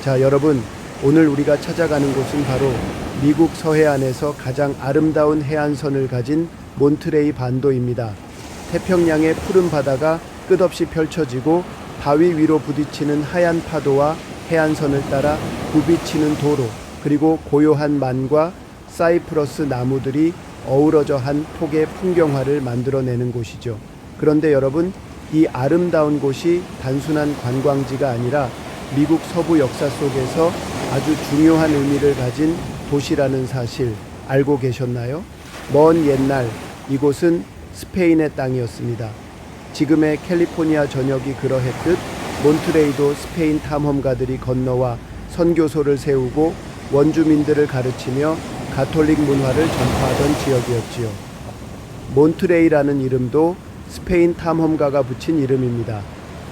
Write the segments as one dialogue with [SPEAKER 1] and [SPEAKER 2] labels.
[SPEAKER 1] 자, 여러분, 오늘 우리가 찾아가는 곳은 바로 미국 서해안에서 가장 아름다운 해안선을 가진 몬트레이 반도입니다. 태평양의 푸른 바다가 끝없이 펼쳐지고 바위 위로 부딪히는 하얀 파도와 해안선을 따라 굽이치는 도로, 그리고 고요한 만과 사이프러스 나무들이 어우러져 한 폭의 풍경화를 만들어내는 곳이죠. 그런데 여러분, 이 아름다운 곳이 단순한 관광지가 아니라 미국 서부 역사 속에서 아주 중요한 의미를 가진 도시라는 사실 알고 계셨나요? 먼 옛날 이곳은 스페인의 땅이었습니다. 지금의 캘리포니아 전역이 그러했듯 몬트레이도 스페인 탐험가들이 건너와 선교소를 세우고 원주민들을 가르치며 가톨릭 문화를 전파하던 지역이었지요. 몬트레이라는 이름도 스페인 탐험가가 붙인 이름입니다.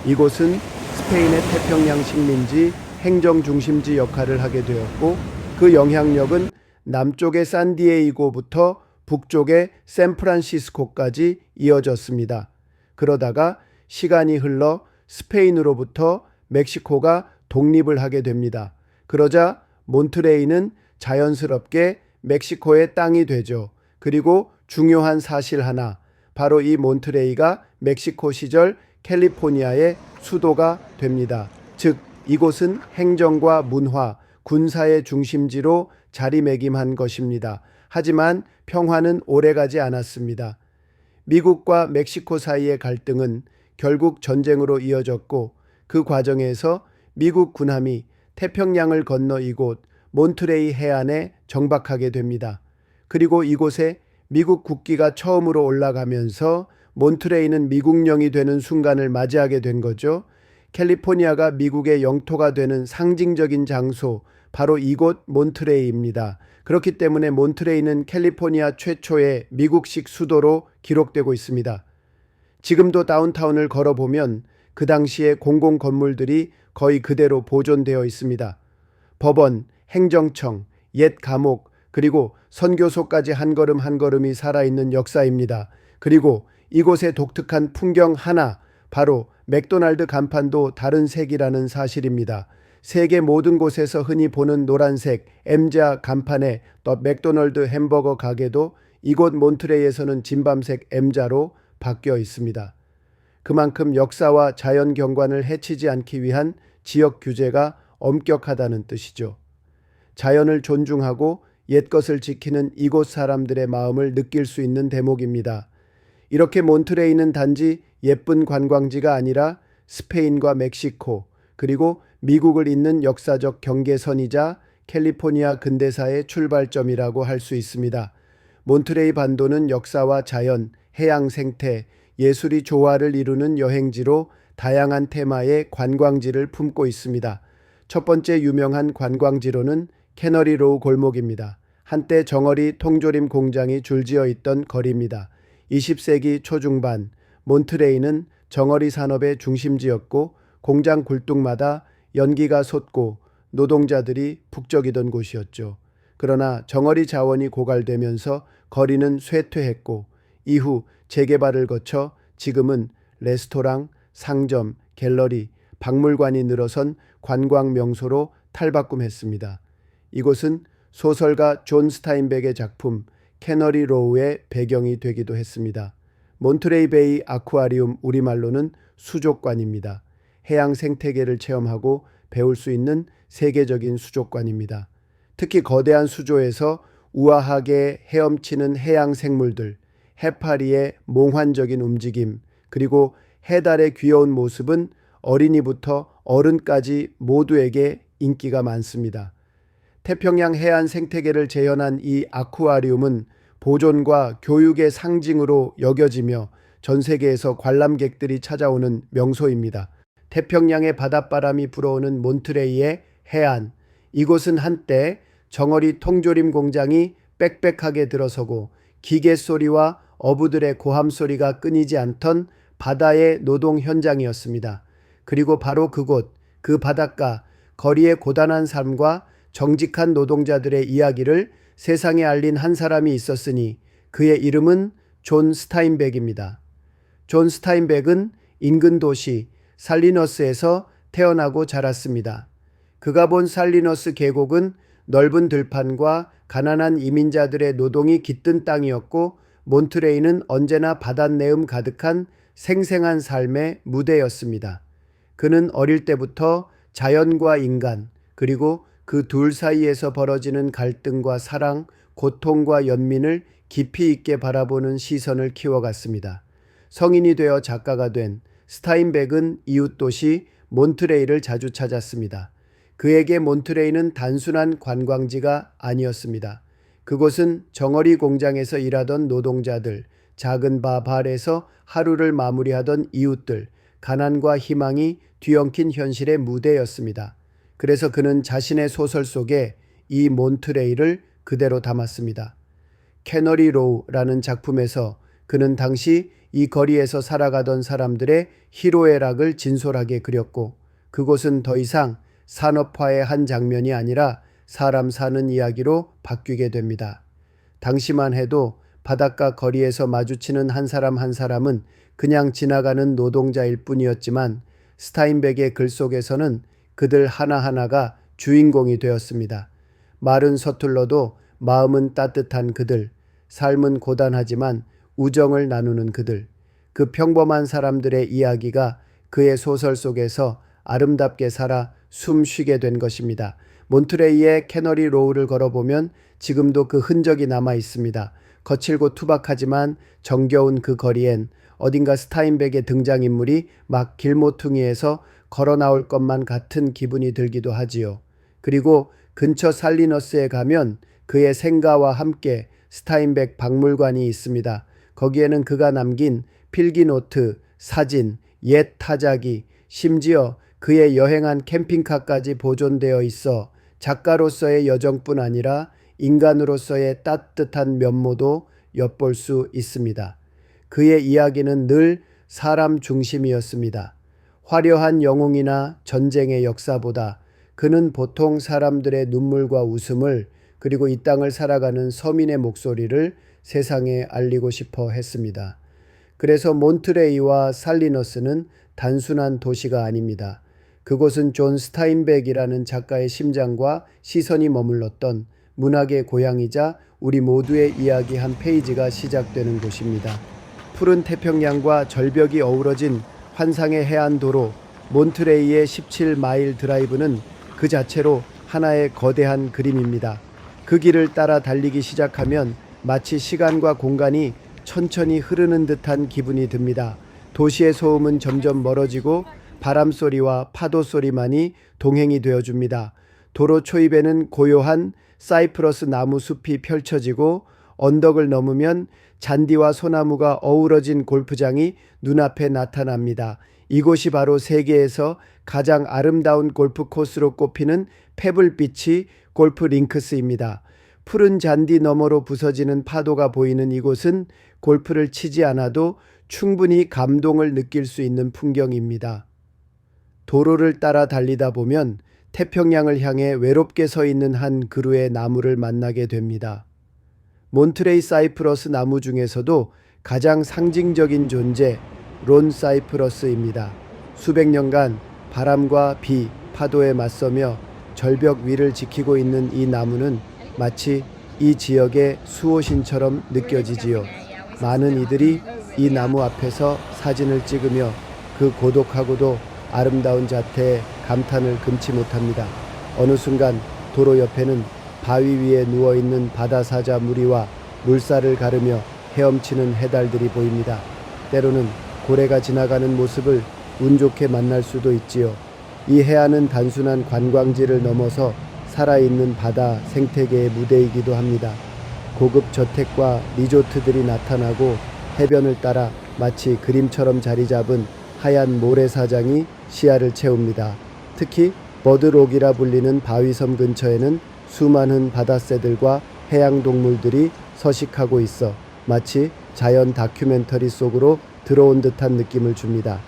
[SPEAKER 1] 이곳은 스페인의 태평양 식민지 행정 중심지 역할을 하게 되었고, 그 영향력은 남쪽의 산디에이고부터 북쪽의 샌프란시스코까지 이어졌습니다. 그러다가 시간이 흘러 스페인으로부터 멕시코가 독립을 하게 됩니다. 그러자 몬트레이는 자연스럽게 멕시코의 땅이 되죠. 그리고 중요한 사실 하나, 바로 이 몬트레이가 멕시코 시절 캘리포니아의 수도가 됩니다. 즉, 이곳은 행정과 문화, 군사의 중심지로 자리매김한 것입니다. 하지만 평화는 오래가지 않았습니다. 미국과 멕시코 사이의 갈등은 결국 전쟁으로 이어졌고, 그 과정에서 미국 군함이 태평양을 건너 이곳 몬트레이 해안에 정박하게 됩니다. 그리고 이곳에 미국 국기가 처음으로 올라가면서 몬트레이는 미국령이 되는 순간을 맞이하게 된 거죠. 캘리포니아가 미국의 영토가 되는 상징적인 장소, 바로 이곳 몬트레이입니다. 그렇기 때문에 몬트레이는 캘리포니아 최초의 미국식 수도로 기록되고 있습니다. 지금도 다운타운을 걸어보면 그 당시의 공공 건물들이 거의 그대로 보존되어 있습니다. 법원, 행정청, 옛 감옥, 그리고 선교소까지 한 걸음 한 걸음이 살아있는 역사입니다. 그리고 이곳의 독특한 풍경 하나, 바로 맥도날드 간판도 다른 색이라는 사실입니다. 세계 모든 곳에서 흔히 보는 노란색 M자 간판의 더 맥도날드 햄버거 가게도 이곳 몬트레이에서는 진밤색 M자로 바뀌어 있습니다. 그만큼 역사와 자연 경관을 해치지 않기 위한 지역 규제가 엄격하다는 뜻이죠. 자연을 존중하고 옛것을 지키는 이곳 사람들의 마음을 느낄 수 있는 대목입니다. 이렇게 몬트레이는 단지 예쁜 관광지가 아니라 스페인과 멕시코, 그리고 미국을 잇는 역사적 경계선이자 캘리포니아 근대사의 출발점이라고 할 수 있습니다. 몬트레이 반도는 역사와 자연, 해양 생태, 예술이 조화를 이루는 여행지로 다양한 테마의 관광지를 품고 있습니다. 첫 번째 유명한 관광지로는 캐너리 로우 골목입니다. 한때 정어리 통조림 공장이 줄지어 있던 거리입니다. 20세기 초중반 몬트레이는 정어리 산업의 중심지였고, 공장 굴뚝마다 연기가 솟고 노동자들이 북적이던 곳이었죠. 그러나 정어리 자원이 고갈되면서 거리는 쇠퇴했고, 이후 재개발을 거쳐 지금은 레스토랑, 상점, 갤러리, 박물관이 늘어선 관광 명소로 탈바꿈했습니다. 이곳은 소설가 존 스타인백의 작품 캐너리 로우의 배경이 되기도 했습니다. 몬트레이 베이 아쿠아리움, 우리말로는 수족관입니다. 해양 생태계를 체험하고 배울 수 있는 세계적인 수족관입니다. 특히 거대한 수조에서 우아하게 헤엄치는 해양 생물들, 해파리의 몽환적인 움직임, 그리고 해달의 귀여운 모습은 어린이부터 어른까지 모두에게 인기가 많습니다. 태평양 해안 생태계를 재현한 이 아쿠아리움은 보존과 교육의 상징으로 여겨지며 전 세계에서 관람객들이 찾아오는 명소입니다. 태평양의 바닷바람이 불어오는 몬트레이의 해안, 이곳은 한때 정어리 통조림 공장이 빽빽하게 들어서고 기계 소리와 어부들의 고함 소리가 끊이지 않던 바다의 노동 현장이었습니다. 그리고 바로 그곳, 그 바닷가, 거리의 고단한 삶과 정직한 노동자들의 이야기를 세상에 알린 한 사람이 있었으니 그의 이름은 존 스타인백입니다. 존 스타인백은 인근 도시 살리너스에서 태어나고 자랐습니다. 그가 본 살리너스 계곡은 넓은 들판과 가난한 이민자들의 노동이 깃든 땅이었고, 몬트레이는 언제나 바닷내음 가득한 생생한 삶의 무대였습니다. 그는 어릴 때부터 자연과 인간, 그리고 그 둘 사이에서 벌어지는 갈등과 사랑, 고통과 연민을 깊이 있게 바라보는 시선을 키워갔습니다. 성인이 되어 작가가 된 스타인백은 이웃도시 몬트레이를 자주 찾았습니다. 그에게 몬트레이는 단순한 관광지가 아니었습니다. 그곳은 정어리 공장에서 일하던 노동자들, 작은 바발에서 하루를 마무리하던 이웃들, 가난과 희망이 뒤엉킨 현실의 무대였습니다. 그래서 그는 자신의 소설 속에 이 몬트레이를 그대로 담았습니다. 캐너리 로우라는 작품에서 그는 당시 이 거리에서 살아가던 사람들의 희로애락을 진솔하게 그렸고, 그곳은 더 이상 산업화의 한 장면이 아니라 사람 사는 이야기로 바뀌게 됩니다. 당시만 해도 바닷가 거리에서 마주치는 한 사람 한 사람은 그냥 지나가는 노동자일 뿐이었지만, 스타인백의 글 속에서는 그들 하나하나가 주인공이 되었습니다. 말은 서툴러도 마음은 따뜻한 그들, 삶은 고단하지만 우정을 나누는 그들, 그 평범한 사람들의 이야기가 그의 소설 속에서 아름답게 살아 숨쉬게 된 것입니다. 몬트레이의 캐너리 로우를 걸어보면 지금도 그 흔적이 남아 있습니다. 거칠고 투박하지만 정겨운 그 거리엔 어딘가 스타인백의 등장인물이 막 길모퉁이에서 걸어 나올 것만 같은 기분이 들기도 하지요. 그리고 근처 살리너스에 가면 그의 생가와 함께 스타인백 박물관이 있습니다. 거기에는 그가 남긴 필기노트, 사진, 옛 타자기, 심지어 그의 여행한 캠핑카까지 보존되어 있어 작가로서의 여정뿐 아니라 인간으로서의 따뜻한 면모도 엿볼 수 있습니다. 그의 이야기는 늘 사람 중심이었습니다. 화려한 영웅이나 전쟁의 역사보다 그는 보통 사람들의 눈물과 웃음을, 그리고 이 땅을 살아가는 서민의 목소리를 세상에 알리고 싶어 했습니다. 그래서 몬트레이와 살리너스는 단순한 도시가 아닙니다. 그곳은 존 스타인백이라는 작가의 심장과 시선이 머물렀던 문학의 고향이자 우리 모두의 이야기 한 페이지가 시작되는 곳입니다. 푸른 태평양과 절벽이 어우러진 환상의 해안도로 몬트레이의 17마일 드라이브는 그 자체로 하나의 거대한 그림입니다. 그 길을 따라 달리기 시작하면 마치 시간과 공간이 천천히 흐르는 듯한 기분이 듭니다. 도시의 소음은 점점 멀어지고 바람소리와 파도소리만이 동행이 되어줍니다. 도로 초입에는 고요한 사이프러스 나무 숲이 펼쳐지고, 언덕을 넘으면 잔디와 소나무가 어우러진 골프장이 눈앞에 나타납니다. 이곳이 바로 세계에서 가장 아름다운 골프 코스로 꼽히는 페블비치 골프 링크스입니다. 푸른 잔디 너머로 부서지는 파도가 보이는 이곳은 골프를 치지 않아도 충분히 감동을 느낄 수 있는 풍경입니다. 도로를 따라 달리다 보면 태평양을 향해 외롭게 서 있는 한 그루의 나무를 만나게 됩니다. 몬트레이 사이프러스 나무 중에서도 가장 상징적인 존재, 론 사이프러스입니다. 수백 년간 바람과 비, 파도에 맞서며 절벽 위를 지키고 있는 이 나무는 마치 이 지역의 수호신처럼 느껴지지요. 많은 이들이 이 나무 앞에서 사진을 찍으며 그 고독하고도 아름다운 자태에 감탄을 금치 못합니다. 어느 순간 도로 옆에는 바위 위에 누워있는 바다사자 무리와 물살을 가르며 헤엄치는 해달들이 보입니다. 때로는 고래가 지나가는 모습을 운 좋게 만날 수도 있지요. 이 해안은 단순한 관광지를 넘어서 살아있는 바다 생태계의 무대이기도 합니다. 고급 저택과 리조트들이 나타나고 해변을 따라 마치 그림처럼 자리 잡은 하얀 모래사장이 시야를 채웁니다. 특히 버드록이라 불리는 바위섬 근처에는 수많은 바다새들과 해양동물들이 서식하고 있어 마치 자연 다큐멘터리 속으로 들어온 듯한 느낌을 줍니다.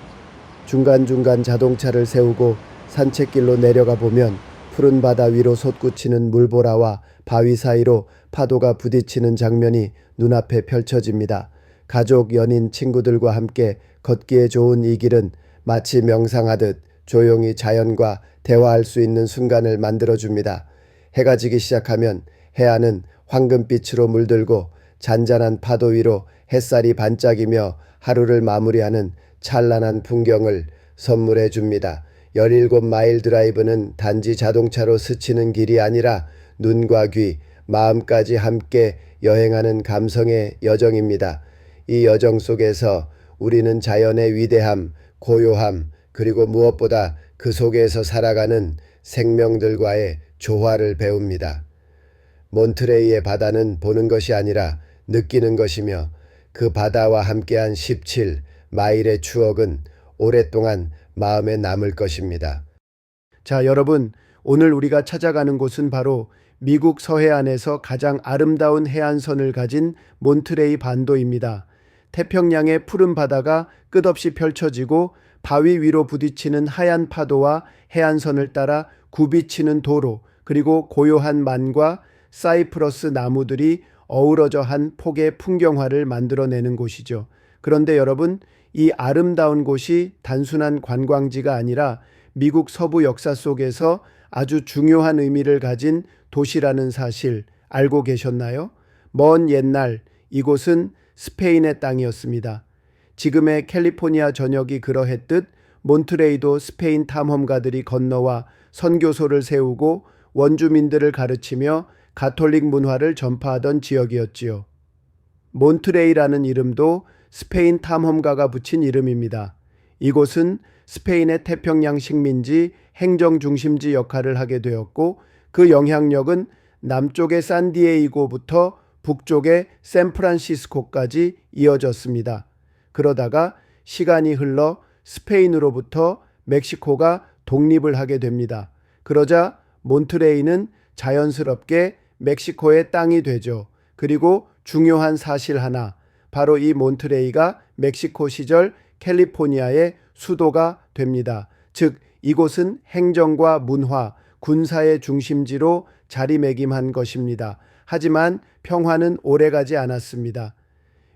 [SPEAKER 1] 중간중간 자동차를 세우고 산책길로 내려가 보면 푸른 바다 위로 솟구치는 물보라와 바위 사이로 파도가 부딪히는 장면이 눈앞에 펼쳐집니다. 가족, 연인, 친구들과 함께 걷기에 좋은 이 길은 마치 명상하듯 조용히 자연과 대화할 수 있는 순간을 만들어줍니다. 해가 지기 시작하면 해안은 황금빛으로 물들고 잔잔한 파도 위로 햇살이 반짝이며 하루를 마무리하는 찬란한 풍경을 선물해 줍니다. 17마일 드라이브는 단지 자동차로 스치는 길이 아니라 눈과 귀, 마음까지 함께 여행하는 감성의 여정입니다. 이 여정 속에서 우리는 자연의 위대함, 고요함, 그리고 무엇보다 그 속에서 살아가는 생명들과의 조화를 배웁니다. 몬트레이의 바다는 보는 것이 아니라 느끼는 것이며 그 바다와 함께한 17마일의 추억은 오랫동안 마음에 남을 것입니다. 자, 여러분, 오늘 우리가 찾아가는 곳은 바로 미국 서해안에서 가장 아름다운 해안선을 가진 몬트레이 반도입니다. 태평양의 푸른 바다가 끝없이 펼쳐지고 바위 위로 부딪히는 하얀 파도와 해안선을 따라 굽이치는 도로, 그리고 고요한 만과 사이프러스 나무들이 어우러져 한 폭의 풍경화를 만들어내는 곳이죠. 그런데 여러분, 이 아름다운 곳이 단순한 관광지가 아니라 미국 서부 역사 속에서 아주 중요한 의미를 가진 도시라는 사실 알고 계셨나요? 먼 옛날 이곳은 스페인의 땅이었습니다. 지금의 캘리포니아 전역이 그러했듯 몬트레이도 스페인 탐험가들이 건너와 선교소를 세우고 원주민들을 가르치며 가톨릭 문화를 전파하던 지역이었지요. 몬트레이라는 이름도 스페인 탐험가가 붙인 이름입니다. 이곳은 스페인의 태평양 식민지 행정 중심지 역할을 하게 되었고 그 영향력은 남쪽의 산디에이고부터 북쪽의 샌프란시스코까지 이어졌습니다. 그러다가 시간이 흘러 스페인으로부터 멕시코가 독립을 하게 됩니다. 그러자 몬트레이는 자연스럽게 멕시코의 땅이 되죠. 그리고 중요한 사실 하나, 바로 이 몬트레이가 멕시코 시절 캘리포니아의 수도가 됩니다. 즉 이곳은 행정과 문화, 군사의 중심지로 자리매김한 것입니다. 하지만 평화는 오래가지 않았습니다.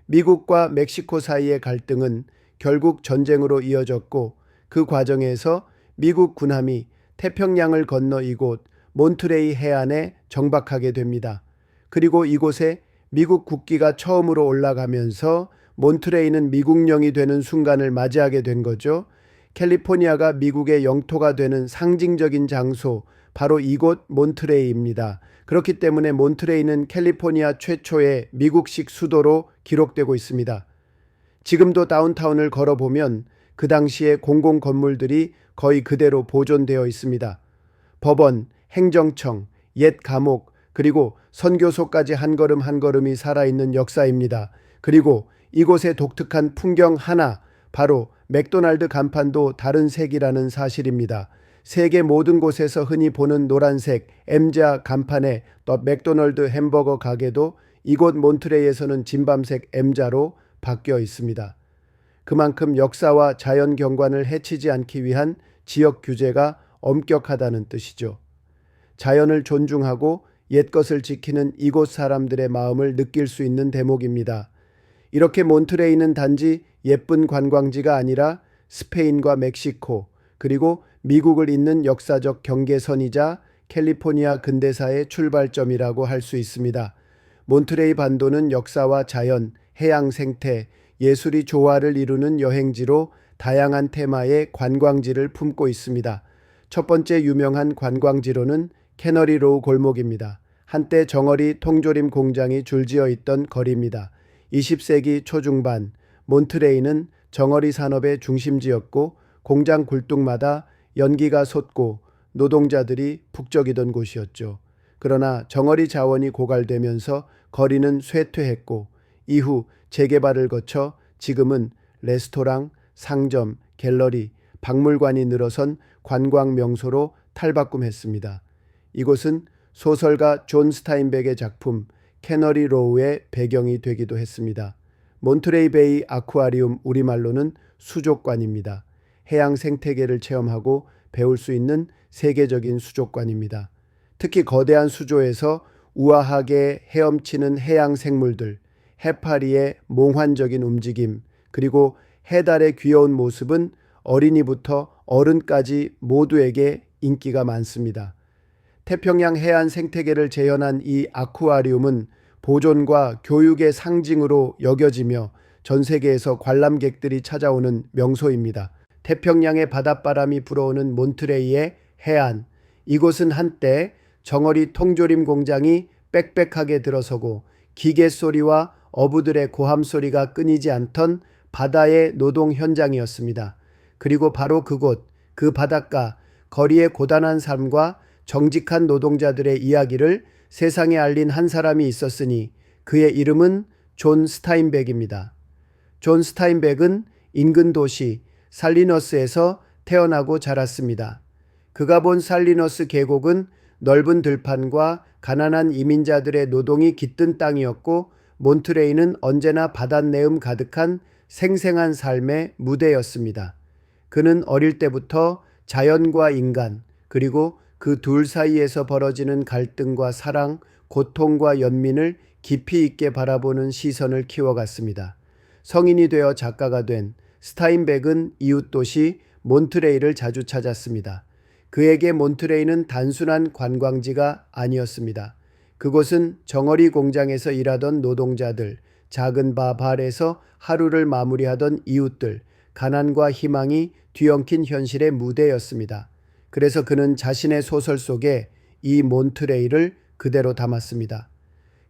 [SPEAKER 1] 미국과 멕시코 사이의 갈등은 결국 전쟁으로 이어졌고 그 과정에서 미국 군함이 태평양을 건너 이곳 몬트레이 해안에 정박하게 됩니다. 그리고 이곳에 미국 국기가 처음으로 올라가면서 몬트레이는 미국령이 되는 순간을 맞이하게 된 거죠. 캘리포니아가 미국의 영토가 되는 상징적인 장소, 바로 이곳 몬트레이입니다. 그렇기 때문에 몬트레이는 캘리포니아 최초의 미국식 수도로 기록되고 있습니다. 지금도 다운타운을 걸어보면 그 당시의 공공 건물들이 거의 그대로 보존되어 있습니다. 법원, 행정청, 옛 감옥, 그리고 선교소까지 한 걸음 한 걸음이 살아있는 역사입니다. 그리고 이곳의 독특한 풍경 하나, 바로 맥도날드 간판도 다른 색이라는 사실입니다. 세계 모든 곳에서 흔히 보는 노란색 M자 간판의 더 맥도날드 햄버거 가게도 이곳 몬트레이에서는 진밤색 M자로 바뀌어 있습니다. 그만큼 역사와 자연 경관을 해치지 않기 위한 지역 규제가 엄격하다는 뜻이죠. 자연을 존중하고 옛것을 지키는 이곳 사람들의 마음을 느낄 수 있는 대목입니다. 이렇게 몬트레이는 단지 예쁜 관광지가 아니라 스페인과 멕시코, 그리고 미국을 잇는 역사적 경계선이자 캘리포니아 근대사의 출발점이라고 할 수 있습니다. 몬트레이 반도는 역사와 자연, 해양 생태, 예술이 조화를 이루는 여행지로 다양한 테마의 관광지를 품고 있습니다. 첫 번째 유명한 관광지로는 캐너리 로우 골목입니다. 한때 정어리 통조림 공장이 줄지어 있던 거리입니다. 20세기 초중반 몬트레이는 정어리 산업의 중심지였고 공장 굴뚝마다 연기가 솟고 노동자들이 북적이던 곳이었죠. 그러나 정어리 자원이 고갈되면서 거리는 쇠퇴했고 이후 재개발을 거쳐 지금은 레스토랑, 상점, 갤러리, 박물관이 늘어선 관광 명소로 탈바꿈했습니다. 이곳은 소설가 존 스타인백의 작품 캐너리 로우의 배경이 되기도 했습니다. 몬트레이 베이 아쿠아리움, 우리말로는 수족관입니다. 해양 생태계를 체험하고 배울 수 있는 세계적인 수족관입니다. 특히 거대한 수조에서 우아하게 헤엄치는 해양 생물들, 해파리의 몽환적인 움직임, 그리고 해달의 귀여운 모습은 어린이부터 어른까지 모두에게 인기가 많습니다. 태평양 해안 생태계를 재현한 이 아쿠아리움은 보존과 교육의 상징으로 여겨지며 전 세계에서 관람객들이 찾아오는 명소입니다. 태평양의 바닷바람이 불어오는 몬트레이의 해안. 이곳은 한때 정어리 통조림 공장이 빽빽하게 들어서고 기계 소리와 어부들의 고함 소리가 끊이지 않던 바다의 노동 현장이었습니다. 그리고 바로 그곳, 그 바닷가, 거리의 고단한 삶과 정직한 노동자들의 이야기를 세상에 알린 한 사람이 있었으니 그의 이름은 존 스타인백입니다. 존 스타인백은 인근 도시 살리너스에서 태어나고 자랐습니다. 그가 본 살리너스 계곡은 넓은 들판과 가난한 이민자들의 노동이 깃든 땅이었고 몬트레이는 언제나 바닷내음 가득한 생생한 삶의 무대였습니다. 그는 어릴 때부터 자연과 인간 그리고 그 둘 사이에서 벌어지는 갈등과 사랑, 고통과 연민을 깊이 있게 바라보는 시선을 키워갔습니다. 성인이 되어 작가가 된 스타인백은 이웃 도시 몬트레이를 자주 찾았습니다. 그에게 몬트레이는 단순한 관광지가 아니었습니다. 그곳은 정어리 공장에서 일하던 노동자들, 작은 바발에서 하루를 마무리하던 이웃들, 가난과 희망이 뒤엉킨 현실의 무대였습니다. 그래서 그는 자신의 소설 속에 이 몬트레이를 그대로 담았습니다.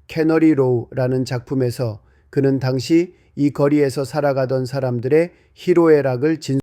[SPEAKER 1] 캐너리 로우라는 작품에서 그는 당시 이 거리에서 살아가던 사람들의 희로애락을